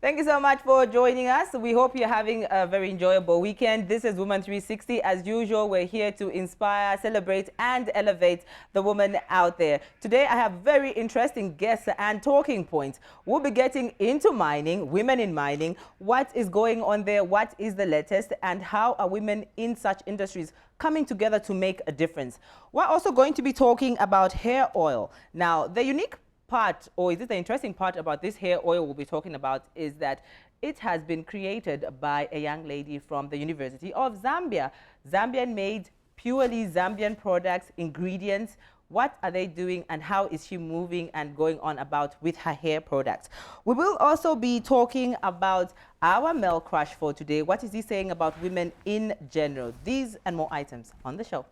Thank you so much for joining us. We hope you're having a very enjoyable weekend. This is Woman 360. As usual, we're here to inspire, celebrate, and elevate the woman out there. Today, I have very interesting guests and talking points. We'll be getting into mining, women in mining, what is going on there, what is the latest, and how are women in such industries coming together to make a difference. We're also going to be talking about hair oil. Now, the unique part, or is it the interesting part about this hair oil we'll be talking about, is that it has been created by a young lady from the University of Zambia. Zambian made, purely Zambian products, ingredients. What are they doing and how is she moving and going on about with her hair products? We will also be talking about our male crush for today. What is he saying about women in general? These and more items on the show.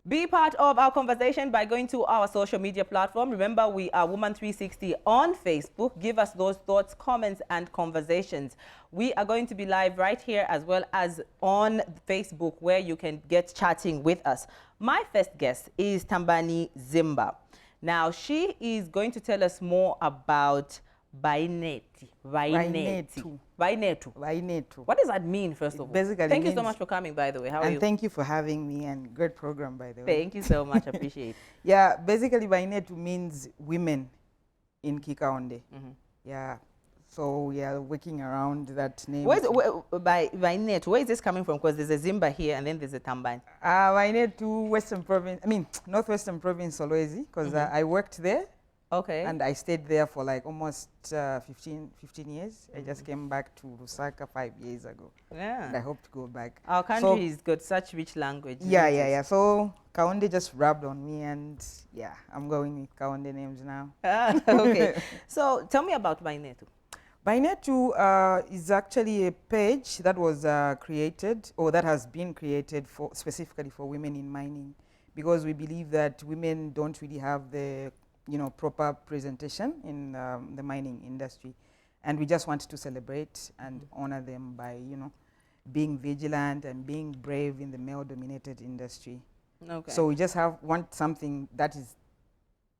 Be part of our conversation by going to our social media platform. Remember, we are Woman 360 on Facebook. Give us those thoughts, comments, and conversations. We are going to be live right here as well as on Facebook, where you can get chatting with us. My first guest is Thambani Zimba. Now, she is going to tell us more about Bauinetu. What does that mean, first of all? Basically, thank you so much for coming, by the way. How are you? And thank you for having me, and great program, by the way. Thank you so much. Appreciate it. Yeah, basically, Bauinetu means women in Kikaonde. Yeah, so we are working around that name. Bauinetu, where is this coming from? Because there's a Zimba here and then there's a Thambani. Bauinetu, Western Province, Northwestern Province, Solwezi, because I worked there. Okay. And I stayed there for like almost 15 years. I just came back to Lusaka 5 years ago. Yeah. And I hope to go back. Our country has got such rich language. Yeah. So Kaonde just rubbed on me, and yeah, I'm going with Kaonde names now. Okay. So tell me about Bauinetu. Bauinetu is actually a page that was created, or that has been created for specifically for women in mining, because we believe that women don't really have the proper presentation in the mining industry, and we just want to celebrate and honor them by being vigilant and being brave in the male-dominated industry. Okay. So we just want something that is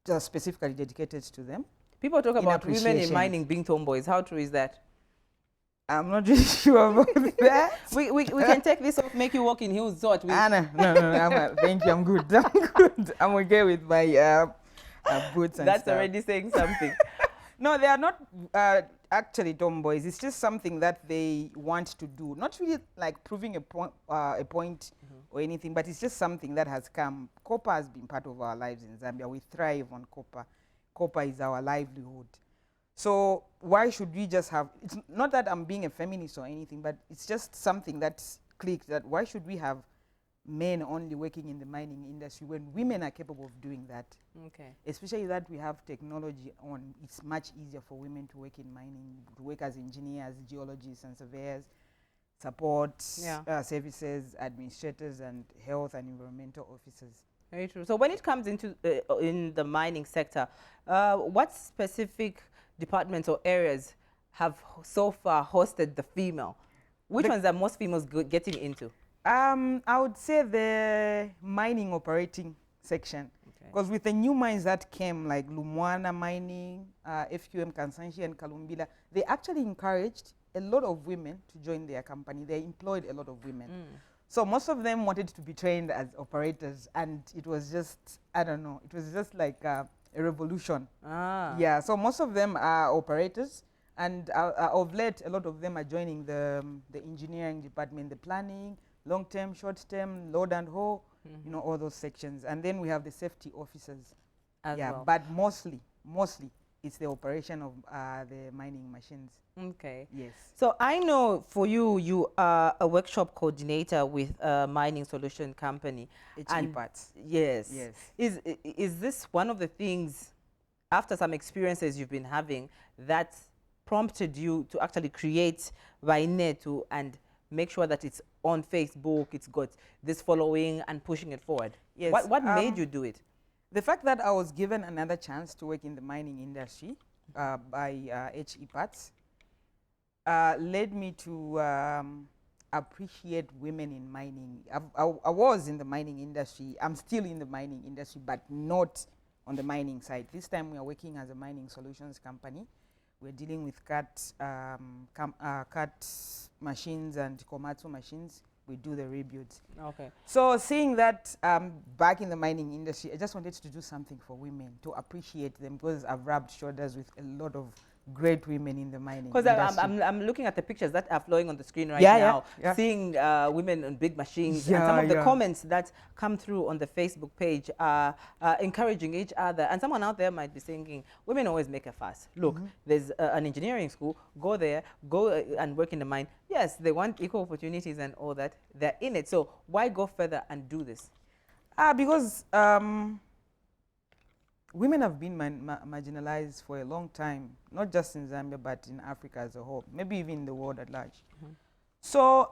just specifically dedicated to them. People talk about women in mining being tomboys. How true is that? I'm not really sure about that. we can take this off, make you walk in heels. So No. Thank you. I'm good. I'm okay with my boots and That's stuff. already saying something. No, they are not actually tomboys. It's just something that they want to do. Not really like proving a point or anything, but it's just something that has come. Copper has been part of our lives in Zambia. We thrive on copper. Copper is our livelihood. So why should we just have, it's not that I'm being a feminist or anything, but it's just something that's clicked, that why should we have men only working in the mining industry when women are capable of doing that? Okay. Especially that we have technology on, it's much easier for women to work in mining, to work as engineers, geologists and surveyors, support services, administrators, and health and environmental officers. Very true. So when it comes into in the mining sector, what specific departments or areas have so far hosted the female? Which ones are most females getting into? I would say the mining operating section, because with the new mines that came, like Lumwana mining, FQM Kansanshi and Kalumbila, they actually encouraged a lot of women to join their company. They employed a lot of women. So most of them wanted to be trained as operators, and it was just, I don't know, it was just like a revolution. Yeah, so most of them are operators, and of late, a lot of them are joining the engineering department, the planning, long-term, short-term, load and haul, all those sections. And then we have the safety officers. As well. But mostly, it's the operation of the mining machines. Okay. Yes. So I know for you, you are a workshop coordinator with a mining solution company. HEPATS. Yes. Yes. Is this one of the things, after some experiences you've been having, that prompted you to actually create Bauinetu and make sure that it's on Facebook, it's got this following and pushing it forward? Yes. What made you do it? The fact that I was given another chance to work in the mining industry by HEPATS led me to appreciate women in mining. I was in the mining industry. I'm still in the mining industry, but not on the mining side. This time we are working as a mining solutions company. We're dealing with cut machines and komatsu machines. We do the rebuilds. Okay. So seeing that back in the mining industry, I just wanted to do something for women, to appreciate them, because I've rubbed shoulders with a lot of great women in the mining industry. Because I'm looking at the pictures that are flowing on the screen right now, seeing women on big machines, and some of the comments that come through on the Facebook page are encouraging each other. And someone out there might be thinking, women always make a fuss. Look, there's an engineering school, go there, go and work in the mine. Yes, they want equal opportunities and all that. They're in it. So why go further and do this? Because women have been marginalized for a long time, not just in Zambia, but in Africa as a whole, maybe even in the world at large. So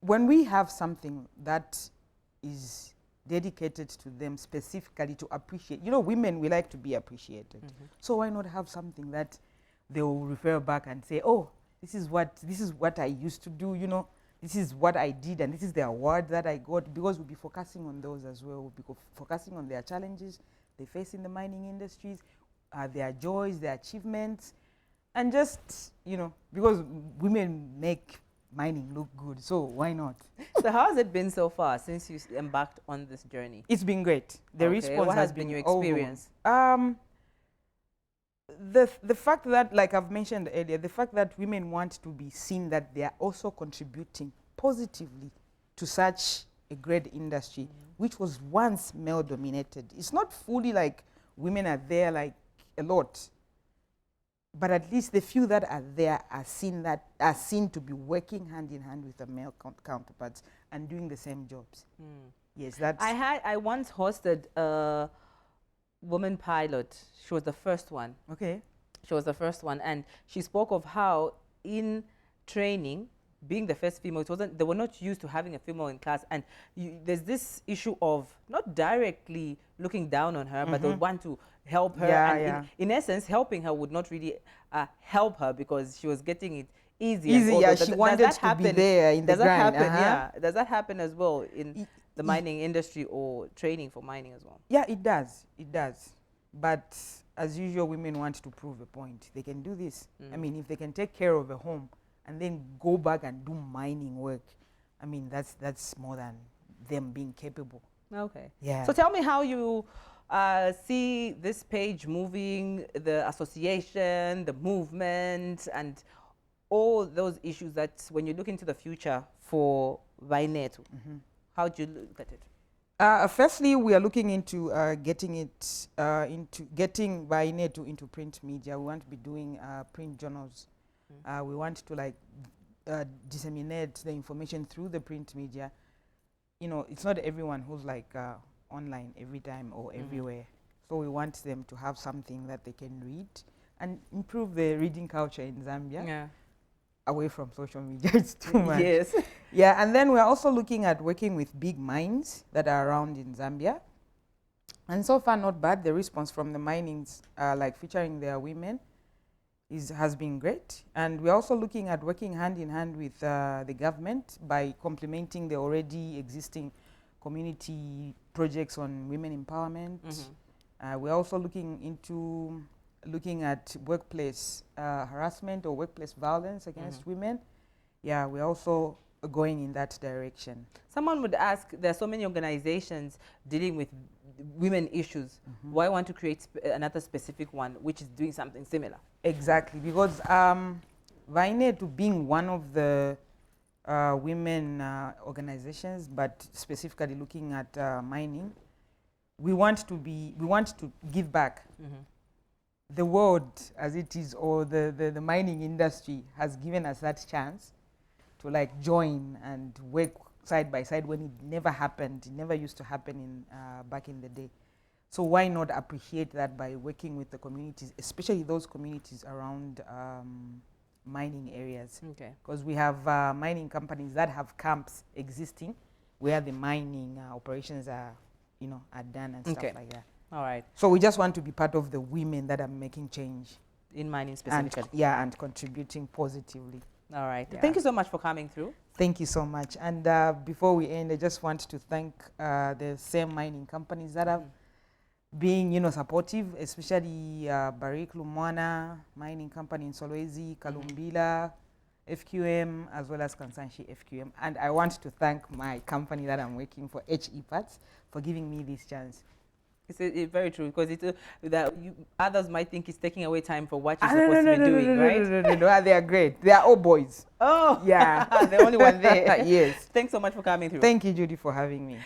when we have something that is dedicated to them specifically to appreciate, you know, women, we like to be appreciated. So why not have something that they will refer back and say, oh, this is what I used to do, you know, this is what I did, and this is the award that I got, because we'll be focusing on those as well. We'll be focusing on their challenges they face in the mining industries, their joys, their achievements, and just, you know, because women make mining look good, so why not? So how has it been so far since you embarked on this journey? It's been great. The response has been your experience? The fact that, like I've mentioned earlier, the fact that women want to be seen that they are also contributing positively to such a great industry, which was once male dominated. It's not fully like women are there like a lot, but at least the few that are there are seen to be working hand in hand with the male counterparts and doing the same jobs. Yes, that's. I once hosted a woman pilot. She was the first one. Okay. She was the first one, and she spoke of how in training, being the first female, they were not used to having a female in class, and there's this issue of not directly looking down on her, but they would want to help her. In essence, helping her would not really help her, because she was getting it easy. She wanted to be there in the grind. Does that happen as well in the mining industry or training for mining as well? Yeah, it does. It does. But as usual, women want to prove a point. They can do this. I mean, if they can take care of a home and then go back and do mining work, I mean, that's more than them being capable. Okay. Yeah. So tell me how you see this page moving, the association, the movement, and all those issues that when you look into the future for Bauinetu, how do you look at it? Firstly, we are looking into getting Bauinetu into print media. We want to be doing print journals. We want to disseminate the information through the print media. You know, it's not everyone who's online every time or everywhere. So we want them to have something that they can read and improve the reading culture in Zambia. Yeah. Away from social media, it's too much. Yes. Yeah, and then we're also looking at working with big mines that are around in Zambia. And so far, not bad. The response from the minings, featuring their women, has been great. And we're also looking at working hand in hand with the government by complementing the already existing community projects on women empowerment. We're also looking at workplace harassment or workplace violence against women. Yeah, we're also going in that direction. Someone would ask, there are so many organizations dealing with women issues. Why want to create another specific one which is doing something similar? Exactly, because Bauinetu being one of the women organizations, but specifically looking at mining, we want to give back. The world as it is, or the mining industry has given us that chance to join and work side by side when it never happened. It never used to happen back in the day. So why not appreciate that by working with the communities, especially those communities around mining areas? Okay. Because we have mining companies that have camps existing where the mining operations are done and stuff like that. All right. So we just want to be part of the women that are making change. In mining specifically. And contributing positively. All right. Yeah. Thank you so much for coming through. Thank you so much. And before we end, I just want to thank the same mining companies that have being, you know, supportive, especially Barrick Lumwana Mining Company in Solwezi, Kalumbila, FQM, as well as Kansanshi FQM. And I want to thank my company that I'm working for, HE Parts, for giving me this chance. It's very true, because others might think it's taking away time for what you're supposed to be doing, right? No, they are great. They are all boys. Oh, yeah. The only one there. Yes. Thanks so much for coming through. Thank you, Judy, for having me.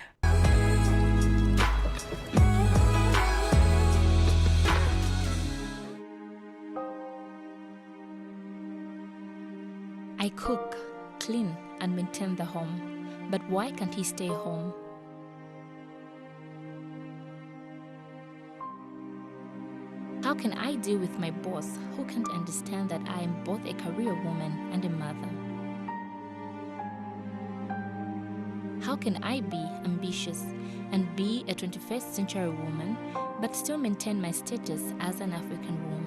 I cook, clean, and maintain the home. But why can't he stay home? How can I deal with my boss who can't understand that I am both a career woman and a mother? How can I be ambitious and be a 21st century woman but still maintain my status as an African woman?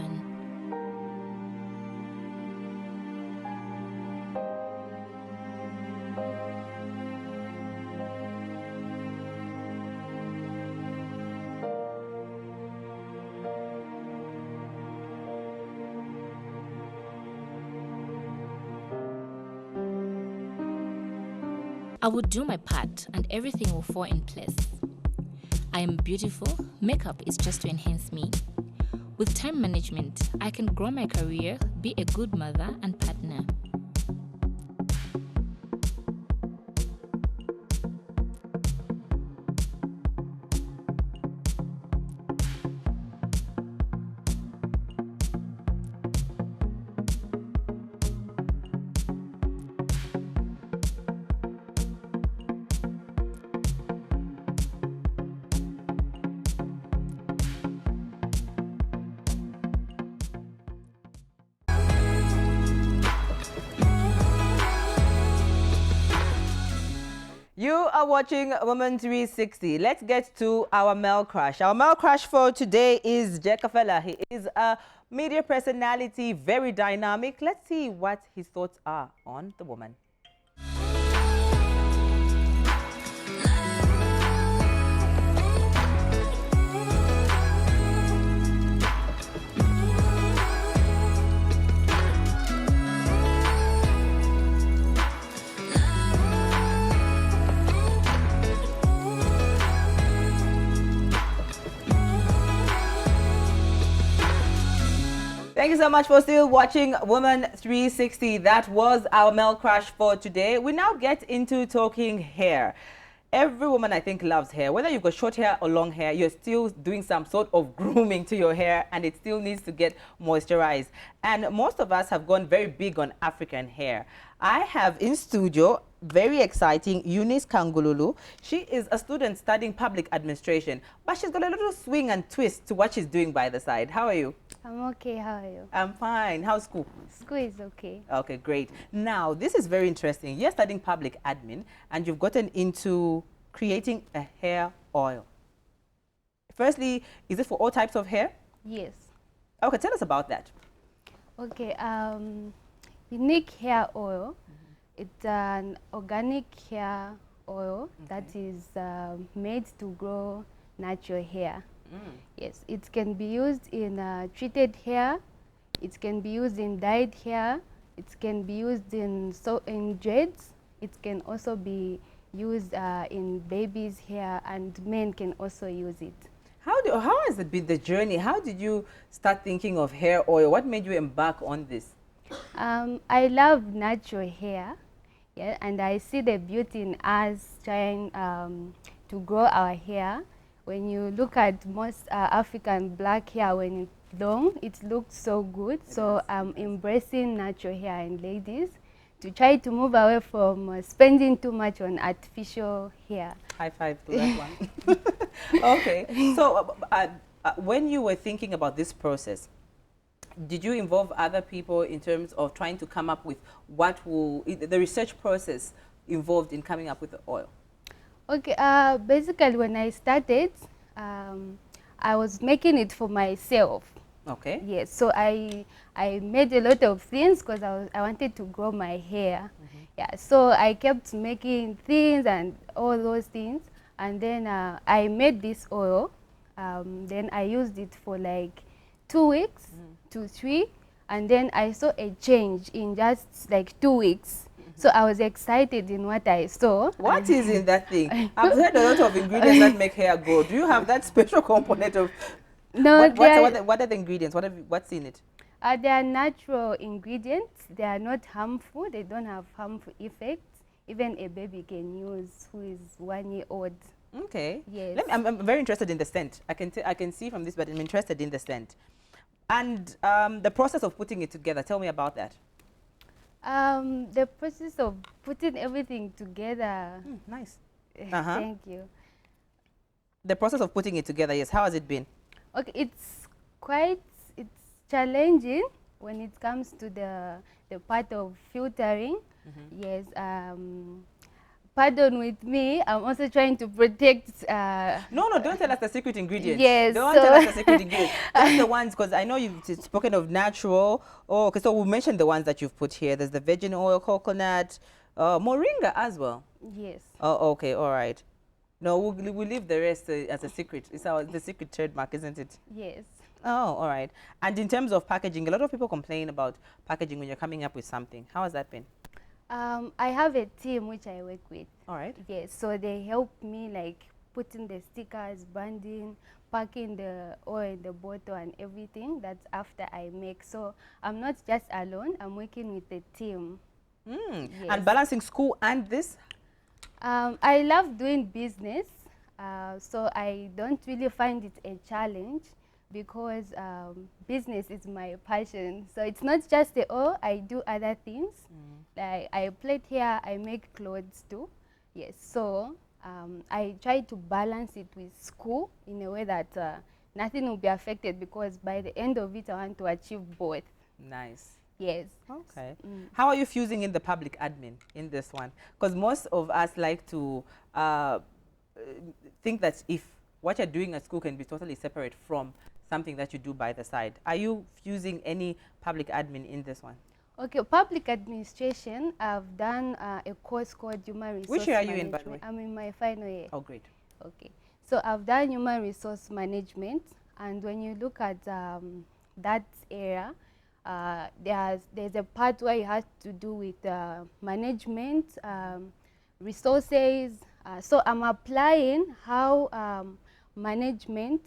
I will do my part and everything will fall in place. I am beautiful, makeup is just to enhance me. With time management, I can grow my career, be a good mother and partner. You are watching Woman 360. Let's get to our male crush. Our male crush for today is Jekalefa. He is a media personality, very dynamic. Let's see what his thoughts are on the woman. Thank you so much for still watching Woman 360. That was our male crush for today. We now get into talking hair. Every woman, I think, loves hair. Whether you've got short hair or long hair, you're still doing some sort of grooming to your hair, and it still needs to get moisturized. And most of us have gone very big on African hair. I have in studio, very exciting, Eunice Kangululu. She is a student studying public administration, but she's got a little swing and twist to what she's doing by the side. How are you? I'm okay. How are you? I'm fine. How's school? School is okay. Okay, great. Now, this is very interesting. You're studying public admin, and you've gotten into creating a hair oil. Firstly, is it for all types of hair? Yes. Okay, tell us about that. Okay. Unique hair oil. It's an organic hair oil that is made to grow natural hair. Yes, it can be used in treated hair. It can be used in dyed hair. It can be used in dreads. It can also be used in babies' hair, and men can also use it. How has it been the journey? How did you start thinking of hair oil? What made you embark on this? I love natural hair, yeah, and I see the beauty in us trying to grow our hair. When you look at most African black hair, when it's long, it looks so good. So I'm embracing natural hair in ladies to try to move away from spending too much on artificial hair. High five to that one. Okay. So when you were thinking about this process, did you involve other people in terms of trying to come up with the research process involved in coming up with the oil? Okay, basically when I started, I was making it for myself. Okay. Yes, so I made a lot of things because I wanted to grow my hair. Yeah, so I kept making things and all those things, and then I made this oil. Then I used it for like 2 weeks to 3, and then I saw a change in just like 2 weeks. So I was excited in what I saw. What is in that thing? I've heard a lot of ingredients that make hair grow. Do you have that special component of? No, what are the ingredients? What's in it? They are natural ingredients. They are not harmful. They don't have harmful effects. Even a baby can use who is 1 year old. Okay. Yes. I'm very interested in the scent. I can see from this, but I'm interested in the scent. And the process of putting it together. Tell me about that. The process of putting everything together. Nice. Thank you. The process of putting it together, yes. How has it been? Okay, it's challenging when it comes to the part of filtering. Yes. Pardon with me, I'm also trying to protect. No, don't tell us the secret ingredients. Yes. Don't tell us the secret ingredients. Just the ones, because I know you've spoken of natural. Oh, okay, so we mentioned the ones that you've put here. There's the virgin oil, coconut, moringa as well. Yes. Oh, okay, all right. No, we'll leave the rest as a secret. It's the secret trademark, isn't it? Yes. Oh, all right. And in terms of packaging, a lot of people complain about packaging when you're coming up with something. How has that been? I have a team which I work with. All right. Yes, so they help me like putting the stickers, banding, packing the oil in the bottle and everything. That's after I make. So I'm not just alone. I'm working with a team. Yes. And balancing school and this? I love doing business, so I don't really find it a challenge because business is my passion. So it's not just the oil, I do other things. Like I plait hair, I make clothes too. Yes, so I try to balance it with school in a way that nothing will be affected, because by the end of it, I want to achieve both. Nice. Yes. Okay. How are you fusing in the public admin in this one? Because most of us like to think that if what you're doing at school can be totally separate from something that you do by the side. Are you fusing any public admin in this one? Okay, public administration, I've done a course called Human Resource Which year are you Management. in, by the way? I'm in my final year. Oh, great. Okay, so I've done Human Resource Management, and when you look at that area, there's a part where you have to do with management, resources. So I'm applying how management,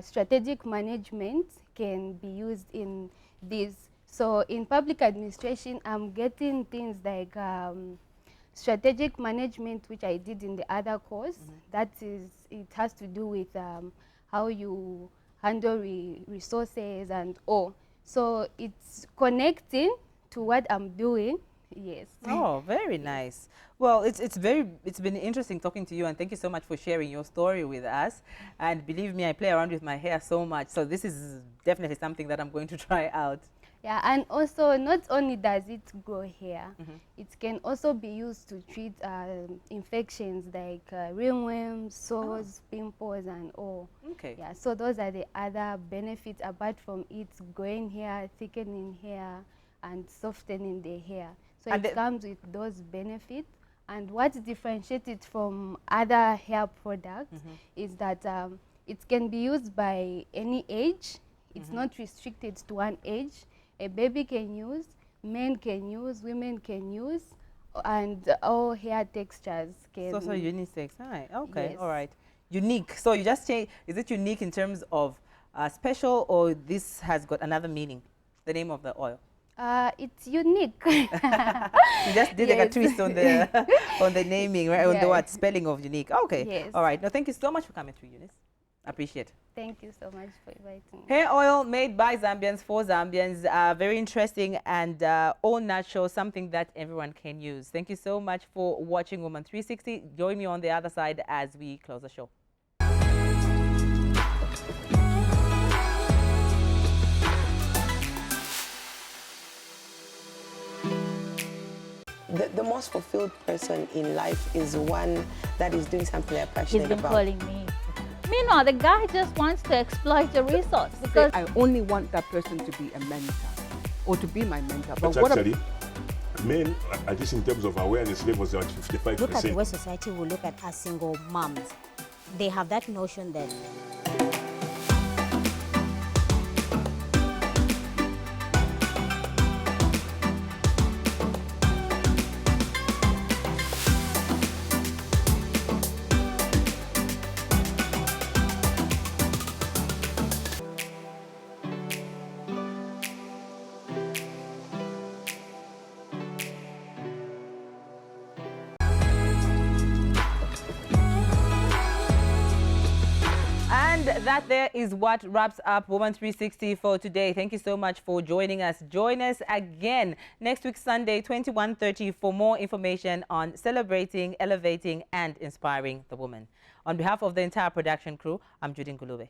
strategic management can be used in this. So in public administration, I'm getting things like strategic management, which I did in the other course. That is, it has to do with how you handle resources and all. So it's connecting to what I'm doing. Yes. Oh, very nice. Well, it's been interesting talking to you, and thank you so much for sharing your story with us. And believe me, I play around with my hair so much, so this is definitely something that I'm going to try out. Yeah, and also not only does it grow hair, it can also be used to treat infections like ringworms, sores, pimples, and all. Okay. Yeah, so those are the other benefits apart from it growing hair, thickening hair, and softening the hair. So and it comes with those benefits. And what differentiates it from other hair products is that it can be used by any age. It's not restricted to one age. A baby can use, men can use, women can use, and all hair textures can. So unisex. Right. Okay. Yes. All right. Unique. So you just change. Is it unique in terms of special, or this has got another meaning? The name of the oil. It's unique. You just did like a twist on the on the naming, right? On the what spelling of unique. Okay. Yes. All right. No, thank you so much for coming through, Eunice. Appreciate it. Thank you so much for inviting me. Hair oil made by Zambians for Zambians. Very interesting and all natural, something that everyone can use. Thank you so much for watching Woman 360. Join me on the other side as we close the show. The most fulfilled person in life is one that is doing something they're passionate He's been about. calling me. Meanwhile, the guy just wants to exploit the resource because I only want that person to be a mentor or to be my mentor. But actually, men, at least in terms of awareness levels, are at 55%. Look at the way society will look at us single moms. They have that notion that that there is what wraps up Woman 360 for today. Thank you so much for joining us. Join us again next week, Sunday, 21:30 for more information on celebrating, elevating, and inspiring the woman. On behalf of the entire production crew, I'm Judy Ngulube.